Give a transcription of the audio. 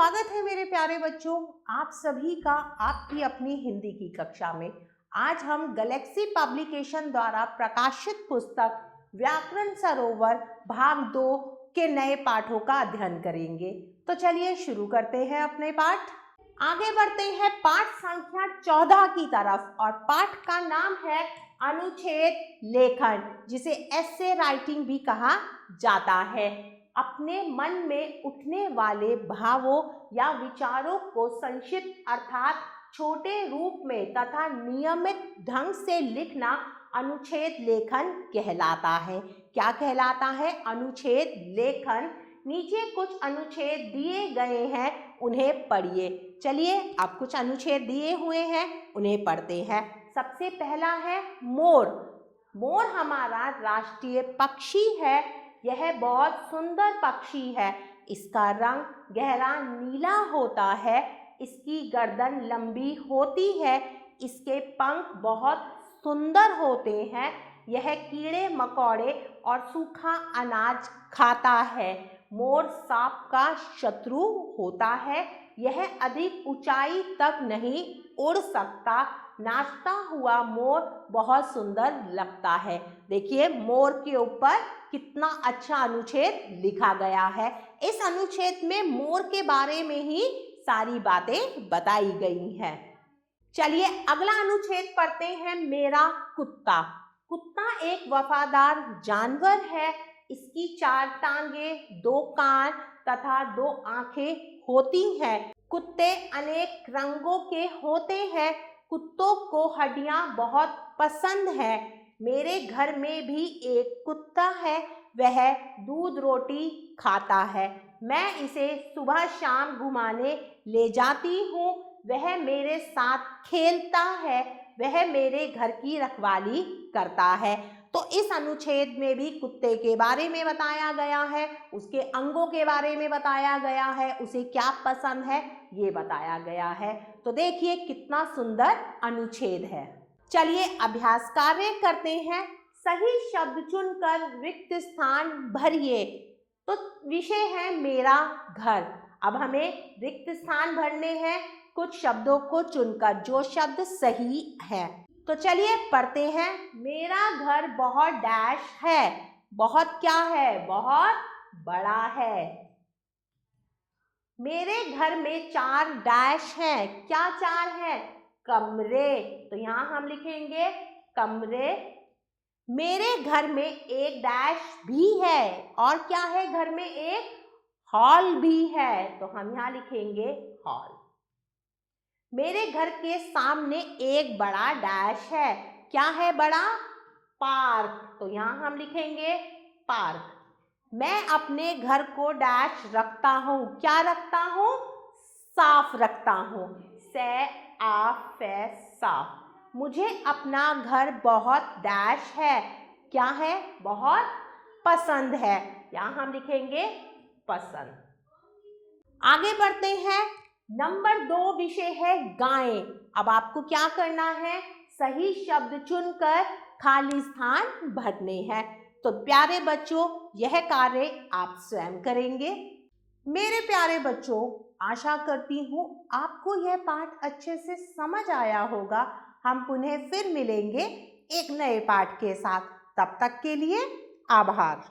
स्वागत है मेरे प्यारे बच्चों, आप सभी का आपकी अपनी हिंदी की कक्षा में। आज हम गैलेक्सी पब्लिकेशन द्वारा प्रकाशित पुस्तक व्याकरण सरोवर भाग 2 के नए पाठों का अध्ययन करेंगे। तो चलिए शुरू करते हैं अपने पाठ। आगे बढ़ते हैं पाठ संख्या 14 की तरफ और पाठ का नाम है अनुच्छेद लेखन, जिसे एसे राइटिंग भी कहा जाता है। अपने मन में उठने वाले भावों या विचारों को संक्षिप्त अर्थात छोटे रूप में तथा नियमित ढंग से लिखना अनुच्छेद लेखन कहलाता है। क्या कहलाता है? अनुच्छेद लेखन। नीचे कुछ अनुच्छेद दिए गए हैं, उन्हें पढ़िए। चलिए अब कुछ अनुच्छेद दिए हुए हैं, उन्हें पढ़ते हैं। सबसे पहला है मोर। मोर हमारा राष्ट्रीय पक्षी है। यह बहुत सुंदर पक्षी है। इसका रंग गहरा नीला होता है। इसकी गर्दन लंबी होती है। इसके पंख बहुत सुंदर होते हैं। यह कीड़े मकोड़े और सूखा अनाज खाता है। मोर सांप का शत्रु होता है। यह अधिक ऊंचाई तक नहीं उड़ सकता। नाचता हुआ मोर बहुत सुंदर लगता है। देखिए मोर के ऊपर कितना अच्छा अनुच्छेद लिखा गया है। इस अनुच्छेद में मोर के बारे में ही सारी बातें बताई गई हैं। चलिए अगला अनुच्छेद पढ़ते हैं। मेरा कुत्ता। कुत्ता एक वफादार जानवर है। इसकी 4 टांगें, 2 कान तथा 2 आंखें होती हैं। कुत्ते अनेक रंगों के होते हैं। कुत्तों को हड्डियां बहुत पसंद है। मेरे घर में भी एक कुत्ता है। वह दूध रोटी खाता है। मैं इसे सुबह शाम घुमाने ले जाती हूँ। वह मेरे साथ खेलता है। वह मेरे घर की रखवाली करता है। तो इस अनुच्छेद में भी कुत्ते के बारे में बताया गया है, उसके अंगों के बारे में बताया गया है, उसे क्या पसंद है ये बताया गया है। तो देखिए कितना सुंदर अनुच्छेद है। चलिए अभ्यास कार्य करते हैं। सही शब्द चुनकर रिक्त स्थान भरिए। तो विषय है मेरा घर। अब हमें रिक्त स्थान भरने हैं कुछ शब्दों को चुनकर, जो शब्द सही है। तो चलिए पढ़ते हैं। मेरा घर बहुत डैश है। बहुत क्या है? बहुत बड़ा है। मेरे घर में 4 डैश हैं। क्या 4 हैं? कमरे। तो यहाँ हम लिखेंगे कमरे। मेरे घर में एक डैश भी है। और क्या है? घर में एक हॉल भी है। तो हम यहाँ लिखेंगे हॉल। मेरे घर के सामने एक बड़ा डैश है। क्या है बड़ा? पार्क। तो यहाँ हम लिखेंगे पार्क। मैं अपने घर को डैश रखता हूँ। क्या रखता हूँ? साफ रखता हूँ। साफ। मुझे अपना घर बहुत डैश है। क्या है? बहुत पसंद है। यहाँ हम लिखेंगे पसंद। आगे बढ़ते हैं। नंबर 2 विषय है गायें। अब आपको क्या करना है? सही शब्द चुनकर खाली स्थान भरने हैं। तो प्यारे बच्चों यह कार्य आप स्वयं करेंगे। मेरे प्यारे बच्चों, आशा करती हूँ आपको यह पाठ अच्छे से समझ आया होगा। हम पुनः फिर मिलेंगे एक नए पाठ के साथ। तब तक के लिए आभार।